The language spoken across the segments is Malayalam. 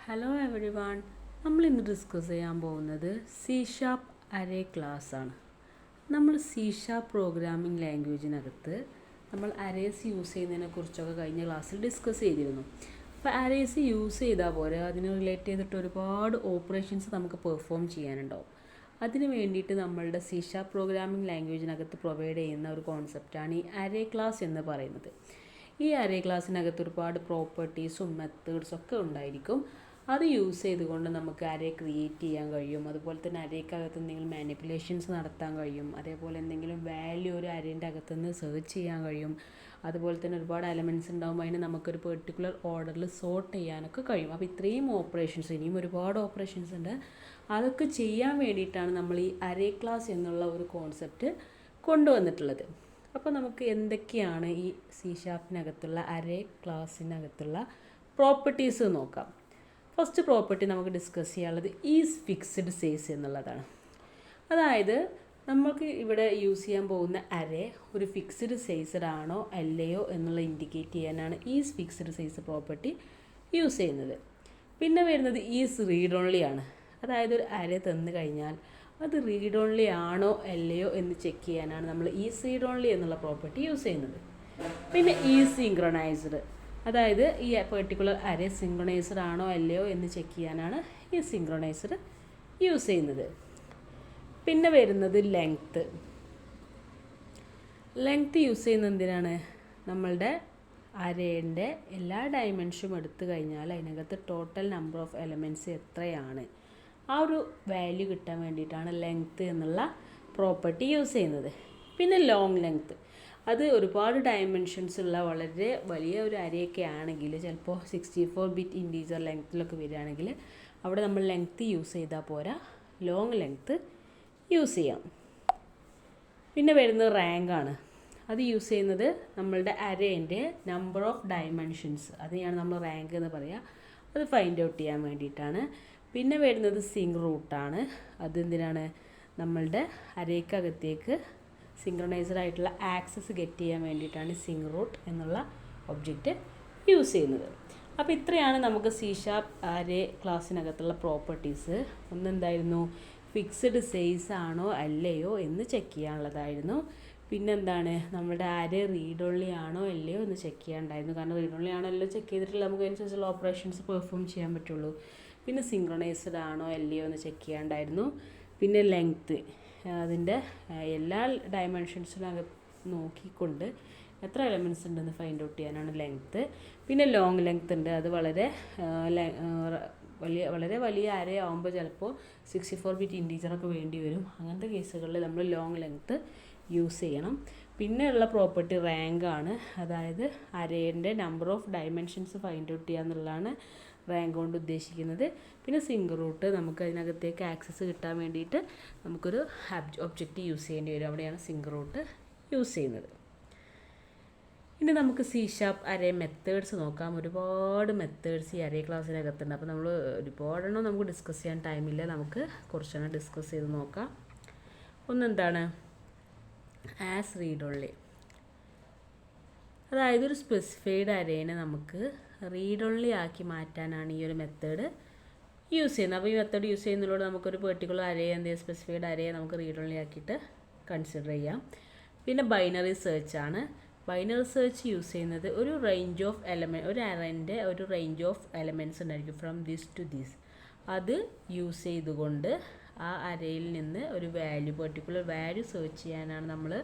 ഹലോ എവരി വൺ, നമ്മൾ ഇന്ന് ഡിസ്കസ് ചെയ്യാൻ പോകുന്നത് സി ഷാർപ്പ് അറേ ക്ലാസ് ആണ്. നമ്മൾ സി ഷാർപ്പ് പ്രോഗ്രാമിംഗ് ലാംഗ്വേജിനകത്ത് നമ്മൾ അറേസ് യൂസ് ചെയ്യുന്നതിനെ കുറിച്ചൊക്കെ കഴിഞ്ഞ ക്ലാസ്സിൽ ഡിസ്കസ് ചെയ്തിരുന്നു. അപ്പോൾ അറേസ് യൂസ് ചെയ്താൽ പോരെ, അതിന് റിലേറ്റ് ചെയ്തിട്ട് ഒരുപാട് ഓപ്പറേഷൻസ് നമുക്ക് പെർഫോം ചെയ്യാനുണ്ടാവും. അതിന് വേണ്ടിയിട്ട് നമ്മളുടെ സി ഷാർപ്പ് പ്രോഗ്രാമിംഗ് ലാംഗ്വേജിനകത്ത് പ്രൊവൈഡ് ചെയ്യുന്ന ഒരു കോൺസെപ്റ്റാണ് ഈ അറേ ക്ലാസ് എന്ന് പറയുന്നത്. ഈ അറേ ക്ലാസ്സിനകത്ത് ഒരുപാട് പ്രോപ്പർട്ടീസും മെത്തേഡ്സും ഒക്കെ ഉണ്ടായിരിക്കും. അത് യൂസ് ചെയ്തുകൊണ്ട് നമുക്ക് അറേ ക്രിയേറ്റ് ചെയ്യാൻ കഴിയും. അതുപോലെ തന്നെ അറേക്കകത്ത് എന്തെങ്കിലും മാനിപ്പുലേഷൻസ് നടത്താൻ കഴിയും. അതേപോലെ എന്തെങ്കിലും വാല്യൂ ഒരു അറേൻ്റെ അകത്തുനിന്ന് സെർച്ച് ചെയ്യാൻ കഴിയും. അതുപോലെ തന്നെ ഒരുപാട് എലമെൻറ്റ്സ് ഉണ്ടാകുമ്പോൾ അതിന് നമുക്കൊരു പെർട്ടിക്കുലർ ഓർഡറിൽ സോർട്ട് ചെയ്യാനൊക്കെ കഴിയും. അപ്പോൾ ഇത്രയും ഓപ്പറേഷൻസ്, ഇനിയും ഒരുപാട് ഓപ്പറേഷൻസ് ഉണ്ട്. അതൊക്കെ ചെയ്യാൻ വേണ്ടിയിട്ടാണ് നമ്മൾ ഈ അറേ ക്ലാസ് എന്നുള്ള ഒരു കോൺസെപ്റ്റ് കൊണ്ടുവന്നിട്ടുള്ളത്. അപ്പോൾ നമുക്ക് എന്തൊക്കെയാണ് ഈ സി ഷാർപ്പിനകത്തുള്ള അറേ ക്ലാസ്സിനകത്തുള്ള പ്രോപ്പർട്ടീസ് നോക്കാം. ഫസ്റ്റ് പ്രോപ്പർട്ടി നമുക്ക് ഡിസ്കസ് ചെയ്യാനുള്ളത് ഈസ് ഫിക്സ്ഡ് സൈസ് എന്നുള്ളതാണ്. അതായത് നമുക്ക് ഇവിടെ യൂസ് ചെയ്യാൻ പോകുന്ന അറേ ഒരു ഫിക്സ്ഡ് സൈസ്ഡ് ആണോ അല്ലയോ എന്നുള്ള ഇൻഡിക്കേറ്റ് ചെയ്യാനാണ് is fixed size property use ചെയ്യുന്നത്. പിന്നെ വരുന്നത് ഈസ് റീഡ് ഓൺലി ആണ്. അതായത് ഒരു അറേ തന്നു കഴിഞ്ഞാൽ അത് റീഡ് ഓൺലി ആണോ അല്ലയോ എന്ന് ചെക്ക് ചെയ്യാനാണ് നമ്മൾ ഈസ് റീഡ് ഓൺലി എന്നുള്ള പ്രോപ്പർട്ടി യൂസ് ചെയ്യുന്നത്. പിന്നെ ഈസ് സിങ്ക്രണൈസ്ഡ്, അതായത് ഈ പെർട്ടിക്കുലർ അറേ സിങ്ക്രണൈസ്ഡ് ആണോ അല്ലയോ എന്ന് ചെക്ക് ചെയ്യാനാണ് ഈ സിങ്ക്രണൈസ്ഡ് യൂസ് ചെയ്യുന്നത്. പിന്നെ വരുന്നത് ലെങ്ത്ത് യൂസ് ചെയ്യുന്നത് എന്തിനാണ്? നമ്മളുടെ അറേൻ്റെ എല്ലാ ഡയമെൻഷനും എടുത്തു കഴിഞ്ഞാൽ അതിനകത്ത് ടോട്ടൽ നമ്പർ ഓഫ് എലമെൻറ്റ്സ് എത്രയാണ് ആ ഒരു വാല്യൂ കിട്ടാൻ വേണ്ടിയിട്ടാണ് ലെങ്ത്ത് എന്നുള്ള പ്രോപ്പർട്ടി യൂസ് ചെയ്യുന്നത്. പിന്നെ ലോങ് ലെങ്ത്ത്, അത് ഒരുപാട് ഡയമെൻഷൻസ് ഉള്ള വളരെ വലിയ ഒരു അരയൊക്കെ ആണെങ്കിൽ, ചിലപ്പോൾ 64 ബിറ്റ് ഇൻറ്റീജർ ലെങ്ത്തിലൊക്കെ വരികയാണെങ്കിൽ അവിടെ നമ്മൾ ലെങ്ത്ത് യൂസ് ചെയ്താൽ പോരാ, ലോങ് ലെങ്ത്ത് യൂസ് ചെയ്യാം. പിന്നെ വരുന്നത് റാങ്കാണ്. അത് യൂസ് ചെയ്യുന്നത് നമ്മളുടെ അരേൻ്റെ നമ്പർ ഓഫ് ഡയമെൻഷൻസ്, അതിനെയാണ് നമ്മൾ റാങ്ക് എന്ന് പറയുക. അത് ഫൈൻഡ് ഔട്ട് ചെയ്യാൻ വേണ്ടിയിട്ടാണ്. പിന്നെ വരുന്നത് സിങ്ക് റൂട്ടാണ്. അതെന്തിനാണ്? നമ്മളുടെ അരേക്കകത്തേക്ക് സിങ്ക്രണൈസ്ഡ് ആയിട്ടുള്ള ആക്സസ് ഗെറ്റ് ചെയ്യാൻ വേണ്ടിയിട്ടാണ് സിങ്ക് റൂട്ട് എന്നുള്ള ഒബ്ജക്റ്റ് യൂസ് ചെയ്യുന്നത്. അപ്പോൾ ഇത്രയാണ് നമുക്ക് സി ഷാർപ്പ് അറേ ക്ലാസ്സിനകത്തുള്ള പ്രോപ്പർട്ടീസ്. ഒന്നെന്തായിരുന്നു? ഫിക്സ്ഡ് സൈസ് ആണോ അല്ലയോ എന്ന് ചെക്ക് ചെയ്യാനുള്ളതായിരുന്നു. പിന്നെന്താണ്? നമ്മുടെ അറേ റീഡ് ഓൺലി ആണോ അല്ലയോ എന്ന് ചെക്ക് ചെയ്യാനുണ്ടായിരുന്നു. കാരണം റീഡ് ഓൺലി ആണോ അല്ലയോ ചെക്ക് ചെയ്തിട്ടുള്ള നമുക്ക് അതിനനുസരിച്ചുള്ള ഓപ്പറേഷൻസ് പെർഫോം ചെയ്യാൻ പറ്റുള്ളൂ. പിന്നെ സിങ്ക്രണൈസ്ഡ് ആണോ അല്ലയോ എന്ന് ചെക്ക് ചെയ്യാനുണ്ടായിരുന്നു. പിന്നെ ലെങ്ത്ത്, അതിൻ്റെ എല്ലാ ഡയമെൻഷൻസിനകത്ത് നോക്കിക്കൊണ്ട് എത്ര എലമെൻറ്റ്സ് ഉണ്ടെന്ന് ഫൈൻഡ് ഔട്ട് ചെയ്യാനാണ് ലെങ്ത്ത്. പിന്നെ ലോങ് ലെങ്ത്ത് ഉണ്ട്. അത് വളരെ വലിയ അറേ ആകുമ്പോൾ ചിലപ്പോൾ 64 ബിറ്റ് ഇൻറ്റീജറൊക്കെ വേണ്ടി വരും. അങ്ങനത്തെ കേസുകളിൽ നമ്മൾ ലോങ് ലെങ്ത്ത് യൂസ് ചെയ്യണം. പിന്നെ ഉള്ള പ്രോപ്പർട്ടി റാങ്കാണ്. അതായത് അറേൻ്റെ number of dimensions find out ചെയ്യുക എന്നുള്ളതാണ് റാങ്ക് കൊണ്ട് ഉദ്ദേശിക്കുന്നത്. പിന്നെ സിങ്ക് റൂട്ട്, നമുക്ക് അതിനകത്തേക്ക് ആക്സസ് കിട്ടാൻ വേണ്ടിയിട്ട് നമുക്കൊരു ഒബ്ജക്റ്റ് യൂസ് ചെയ്യേണ്ടി വരും. അവിടെയാണ് സിങ്ക് റൂട്ട് യൂസ് ചെയ്യുന്നത്. ഇനി നമുക്ക് സി ഷാർപ്പ് അറേ മെത്തേഡ്സ് നോക്കാം. ഒരുപാട് മെത്തേഡ്സ് ഈ അറേ ക്ലാസ്സിനകത്തുണ്ട്. അപ്പോൾ നമ്മൾ ഒരുപാടെണ്ണം നമുക്ക് ഡിസ്കസ് ചെയ്യാൻ ടൈമില്ല. നമുക്ക് കുറച്ചെണ്ണം ഡിസ്കസ് ചെയ്ത് നോക്കാം. ഒന്നെന്താണ്? As read only. അതായത് ഒരു സ്പെസിഫൈഡ് അറേനെ നമുക്ക് റീഡ് ഓൺലി ആക്കി മാറ്റാനാണ് ഈ ഒരു മെത്തേഡ് യൂസ് ചെയ്യുന്നത്. അപ്പോൾ ഈ മെത്തേഡ് യൂസ് ചെയ്യുന്നതിലൂടെ നമുക്കൊരു പെർട്ടിക്കുലർ അറേ, എന്തെങ്കിലും സ്പെസിഫൈഡ് അറേയെ നമുക്ക് റീഡ് ഓൺലി ആക്കിയിട്ട് കൺസിഡർ ചെയ്യാം. പിന്നെ ബൈനറി സെർച്ച് ആണ്. ബൈനറി സെർച്ച് യൂസ് ചെയ്യുന്നത് ഒരു റേഞ്ച് ഓഫ് ഒരു അറേൻ്റെ ഒരു റേഞ്ച് ഓഫ് എലമെൻറ്റ്സ് ഉണ്ടായിരിക്കും, ഫ്രം ദിസ് ടു ദിസ്. അത് യൂസ് ചെയ്തുകൊണ്ട് ആ അറേയിൽ നിന്ന് ഒരു പെർട്ടിക്കുലർ വാല്യൂ സെർച്ച് ചെയ്യാനാണ് നമ്മൾ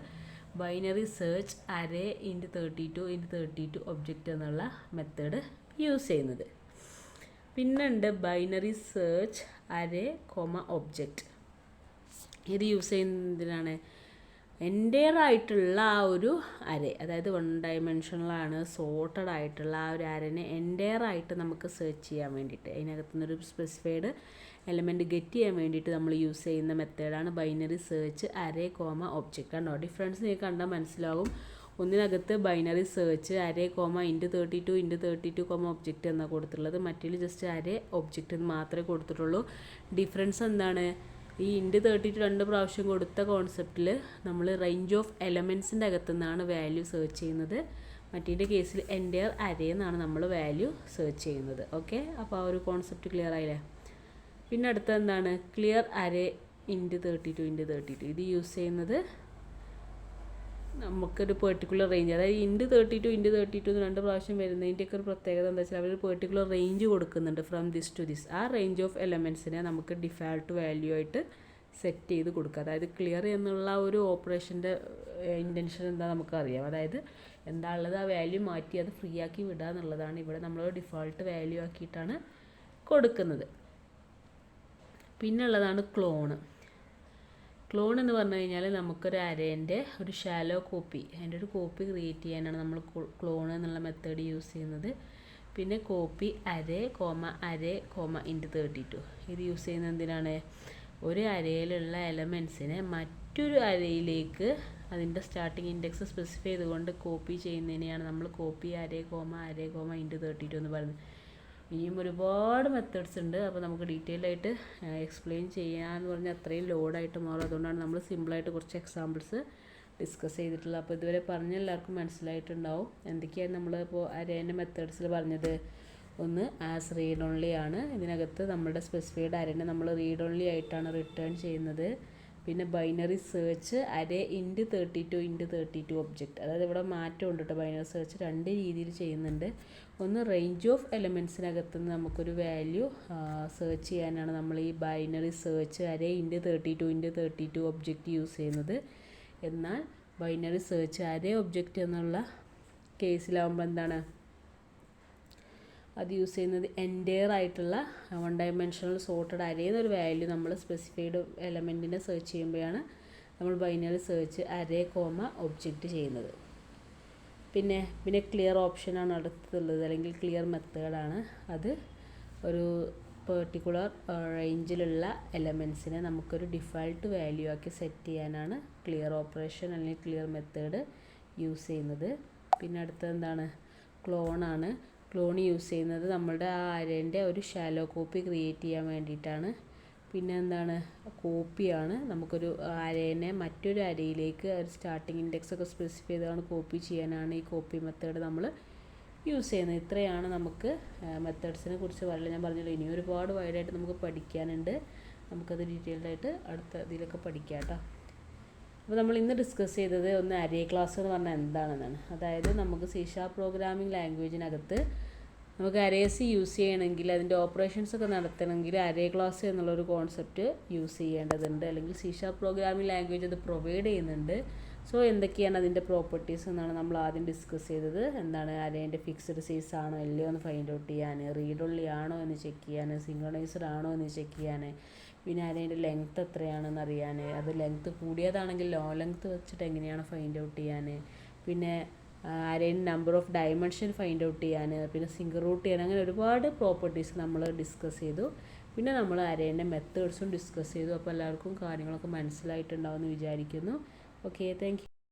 binary search array int 32 object എന്നുള്ള മെത്തേഡ് യൂസ് ചെയ്യുന്നത്. പിന്നെ ഉണ്ട് ബൈനറി സെർച്ച് അറേ ഒബ്ജക്റ്റ്. ഇത് യൂസ് ചെയ്യുന്നതിനാണ് എൻ്റെയർ ആയിട്ടുള്ള ആ ഒരു അറേ, അതായത് 1 ഡയമെൻഷനിലാണ് സോർട്ടഡ് ആയിട്ടുള്ള ആ ഒരു അറേനെ എൻ്റെയർ ആയിട്ട് നമുക്ക് സെർച്ച് ചെയ്യാൻ വേണ്ടിയിട്ട്, അതിനകത്തു നിന്നൊരു സ്പെസിഫൈഡ് എലമെൻറ്റ് ഗെറ്റ് ചെയ്യാൻ വേണ്ടിയിട്ട് നമ്മൾ യൂസ് ചെയ്യുന്ന മെത്തേഡാണ് ബൈനറി സെർച്ച് അറേ ഒബ്ജക്റ്റ്. കണ്ടോ, ഡിഫറൻസ് നിങ്ങൾക്ക് കണ്ടാൽ മനസ്സിലാകും. ഒന്നിനകത്ത് binary search array int 32 object എന്നാണ് കൊടുത്തിട്ടുള്ളത്. മറ്റേതിൽ ജസ്റ്റ് അറേ ഒബ്ജക്റ്റ് എന്ന് മാത്രമേ കൊടുത്തിട്ടുള്ളൂ. ഡിഫറൻസ് എന്താണ്? ഈ ഇൻറ്റു 32 2 പ്രാവശ്യം കൊടുത്ത കോൺസെപ്റ്റിൽ നമ്മൾ റേഞ്ച് ഓഫ് എലമെൻറ്റ്സിൻ്റെ അകത്തു നിന്നാണ് വാല്യൂ സെർച്ച് ചെയ്യുന്നത്. മറ്റേതിൻ്റെ കേസിൽ എൻ്റയർ അരേ എന്നാണ് നമ്മൾ വാല്യൂ സെർച്ച് ചെയ്യുന്നത്. ഓക്കെ, അപ്പോൾ ആ ഒരു കോൺസെപ്റ്റ് ക്ലിയർ ആയില്ലേ? പിന്നെ അടുത്ത എന്താണ് ക്ലിയർ അരേ ഇൻറ്റു 32 ഇത് യൂസ് ചെയ്യുന്നത് നമുക്കൊരു പെർട്ടിക്കുലർ റേഞ്ച്, അതായത് ഇൻറ്റു 32 എന്ന് 2 പ്രാവശ്യം വരുന്നതിൻ്റെയൊക്കെ ഒരു പ്രത്യേകത എന്താ വെച്ചാൽ അവർ പെർട്ടിക്കുലർ റേഞ്ച് കൊടുക്കുന്നുണ്ട് ഫ്രം ദിസ് ടു ദിസ്. ആ റേഞ്ച് ഓഫ് എലമെൻസിനെ നമുക്ക് ഡിഫാൾട്ട് വാല്യൂ ആയിട്ട് സെറ്റ് ചെയ്ത് കൊടുക്കുക. അതായത് ക്ലിയർ എന്നുള്ള ഒരു ഓപ്പറേഷൻ്റെ ഇൻറ്റൻഷൻ എന്താ നമുക്കറിയാം. അതായത് എന്താ ഉള്ളത് ആ വാല്യൂ മാറ്റി അത് ഫ്രീ ആക്കി വിടുക എന്നുള്ളതാണ്. ഇവിടെ നമ്മൾ ഡിഫോൾട്ട് വാല്യൂ ആക്കിയിട്ടാണ് കൊടുക്കുന്നത്. പിന്നെ ഉള്ളതാണ് ക്ലോൺ. ക്ലോൺ എന്ന് പറഞ്ഞു കഴിഞ്ഞാൽ നമുക്കൊരു അരേൻ്റെ ഒരു ഷാലോ കോപ്പി, അതിൻ്റെ ഒരു കോപ്പി ക്രിയേറ്റ് ചെയ്യാനാണ് നമ്മൾ ക്ലോൺ എന്നുള്ള മെത്തേഡ് യൂസ് ചെയ്യുന്നത്. പിന്നെ കോപ്പി അരേ ഇൻറ്റു 32 ഇത് യൂസ് ചെയ്യുന്നത് എന്തിനാണ്? ഒരു അരയിലുള്ള എലമെൻസിനെ മറ്റൊരു അരയിലേക്ക് അതിൻ്റെ സ്റ്റാർട്ടിങ് ഇൻഡെക്സ് സ്പെസിഫൈ ചെയ്തുകൊണ്ട് കോപ്പി ചെയ്യുന്നതിനെയാണ് നമ്മൾ കോപ്പി അരേ ഇൻറ്റു 32 എന്ന് പറയുന്നത്. ഇനിയും ഒരുപാട് മെത്തേഡ്സ് ഉണ്ട്. അപ്പോൾ നമുക്ക് ഡീറ്റെയിൽ ആയിട്ട് എക്സ്പ്ലെയിൻ ചെയ്യാമെന്ന് പറഞ്ഞാൽ അത്രയും ലോഡായിട്ട് മാറും. അതുകൊണ്ടാണ് നമ്മൾ സിമ്പിളായിട്ട് കുറച്ച് എക്സാമ്പിൾസ് ഡിസ്കസ് ചെയ്തിട്ടുള്ളത്. അപ്പോൾ ഇതുവരെ പറഞ്ഞ എല്ലാവർക്കും മനസ്സിലായിട്ടുണ്ടാവും എന്തൊക്കെയാണ് നമ്മളിപ്പോൾ അരേൻ്റെ മെത്തേഡ്സിൽ പറഞ്ഞത്. ഒന്ന് ആസ് റീഡ് ഓൺലി ആണ്. ഇതിനകത്ത് നമ്മുടെ സ്പെസിഫൈഡ് അരേനെ നമ്മൾ റീഡ് ഓൺലി ആയിട്ടാണ് റിട്ടേൺ ചെയ്യുന്നത്. പിന്നെ binary search array int 32 object, അതായത് ഇവിടെ മാറ്റം ഉണ്ട് കേട്ടോ. ബൈനറി സെർച്ച് 2 രീതിയിൽ ചെയ്യുന്നുണ്ട്. ഒന്ന് റേഞ്ച് ഓഫ് എലമെൻസിനകത്ത് നിന്ന് നമുക്കൊരു വാല്യൂ സെർച്ച് ചെയ്യാനാണ് നമ്മൾ ഈ binary search array int 32 object use ചെയ്യുന്നത്. എന്നാൽ ബൈനറി സെർച്ച് അരേ ഒബ്ജക്റ്റ് എന്നുള്ള കേസിലാവുമ്പോൾ എന്താണ് അത് യൂസ് ചെയ്യുന്നത്? എൻ്റയർ ആയിട്ടുള്ള 1 ഡയമെൻഷണൽ സോർട്ടഡ് അരേ എന്നൊരു വാല്യൂ നമ്മൾ സ്പെസിഫൈഡ് എലമെൻറ്റിനെ സെർച്ച് ചെയ്യുമ്പോഴാണ് നമ്മൾ ബൈനറി സെർച്ച് അരേ ഒബ്ജക്റ്റ് ചെയ്യുന്നത്. പിന്നെ ക്ലിയർ ഓപ്ഷനാണ് അടുത്തുള്ളത്, അല്ലെങ്കിൽ ക്ലിയർ മെത്തേഡാണ്. അത് ഒരു പെർട്ടിക്കുലർ റേഞ്ചിലുള്ള എലമെൻസിനെ നമുക്കൊരു ഡിഫാൾട്ട് വാല്യൂ ആക്കി സെറ്റ് ചെയ്യാനാണ് ക്ലിയർ ഓപ്പറേഷൻ അല്ലെങ്കിൽ ക്ലിയർ മെത്തേഡ് യൂസ് ചെയ്യുന്നത്. പിന്നെ അടുത്തത് എന്താണ്? ക്ലോണാണ്. ക്ലോൺ യൂസ് ചെയ്യുന്നത് നമ്മളുടെ ആ അരേൻ്റെ ഒരു ഷാലോ കോപ്പി ക്രിയേറ്റ് ചെയ്യാൻ വേണ്ടിയിട്ടാണ്. പിന്നെ എന്താണ്? കോപ്പിയാണ്. നമുക്കൊരു അരേനെ മറ്റൊരു അരയിലേക്ക് ഒരു സ്റ്റാർട്ടിങ് ഇൻഡെക്സ് ഒക്കെ സ്പെസിഫൈ ചെയ്താണ് കോപ്പി ചെയ്യാനാണ് ഈ കോപ്പി മെത്തേഡ് നമ്മൾ യൂസ് ചെയ്യുന്നത്. ഇത്രയാണ് നമുക്ക് മെത്തേഡ്സിനെ കുറിച്ച് പറയുന്നത്. ഞാൻ പറഞ്ഞല്ലോ ഇനി ഒരുപാട് വൈഡായിട്ട് നമുക്ക് പഠിക്കാനുണ്ട്. നമുക്കത് ഡീറ്റെയിൽഡായിട്ട് അടുത്ത ഇതിലൊക്കെ പഠിക്കാം കേട്ടോ. അപ്പോൾ നമ്മൾ ഇന്ന് ഡിസ്കസ് ചെയ്തത് ഒന്ന് അരേ ക്ലാസ് എന്ന് പറഞ്ഞാൽ എന്താണെന്നാണ്. അതായത് നമുക്ക് C# പ്രോഗ്രാമിംഗ് ലാംഗ്വേജിനകത്ത് നമുക്ക് അരേസ് യൂസ് ചെയ്യണമെങ്കിൽ അതിൻ്റെ ഓപ്പറേഷൻസ് ഒക്കെ നടത്തണമെങ്കിൽ അരേ ക്ലാസ് എന്നുള്ളൊരു കോൺസെപ്റ്റ് യൂസ് ചെയ്യേണ്ടതുണ്ട്. അല്ലെങ്കിൽ C# പ്രോഗ്രാമിംഗ് ലാംഗ്വേജ് അത് പ്രൊവൈഡ് ചെയ്യുന്നുണ്ട്. സോ എന്തൊക്കെയാണ് അതിൻ്റെ പ്രോപ്പർട്ടീസ് എന്നാണ് നമ്മൾ ആദ്യം ഡിസ്കസ് ചെയ്തത്. എന്താണ് അരേൻ്റെ ഫിക്സ്ഡ് സൈസ് ആണോ അല്ലയോ എന്ന് ഫൈൻഡ് ഔട്ട് ചെയ്യാൻ, റീഡ് ഓൺലി ആണോ എന്ന് ചെക്ക് ചെയ്യാൻ, സിങ്ക്രണൈസ്ഡ് ആണോ എന്ന് ചെക്ക് ചെയ്യാൻ, പിന്നെ അരേൻ്റെ ലെങ്ത്ത് എത്രയാണെന്ന് അറിയാൻ, അത് ലെങ്ത്ത് കൂടിയതാണെങ്കിൽ ലോ ലെങ്ത്ത് വെച്ചിട്ട് എങ്ങനെയാണ് ഫൈൻഡ് ഔട്ട് ചെയ്യാൻ, പിന്നെ അരേൻ്റെ number of dimension find out ചെയ്യാൻ, പിന്നെ സിംഗിൾ റൂട്ട് ചെയ്യാൻ, അങ്ങനെ ഒരുപാട് പ്രോപ്പർട്ടീസ് നമ്മൾ ഡിസ്കസ് ചെയ്തു. പിന്നെ നമ്മൾ അരേൻ്റെ മെത്തേഡ്സും ഡിസ്കസ് ചെയ്തു. അപ്പോൾ എല്ലാവർക്കും കാര്യങ്ങളൊക്കെ മനസ്സിലായിട്ടുണ്ടാവുമെന്ന് വിചാരിക്കുന്നു. Okay, thank you.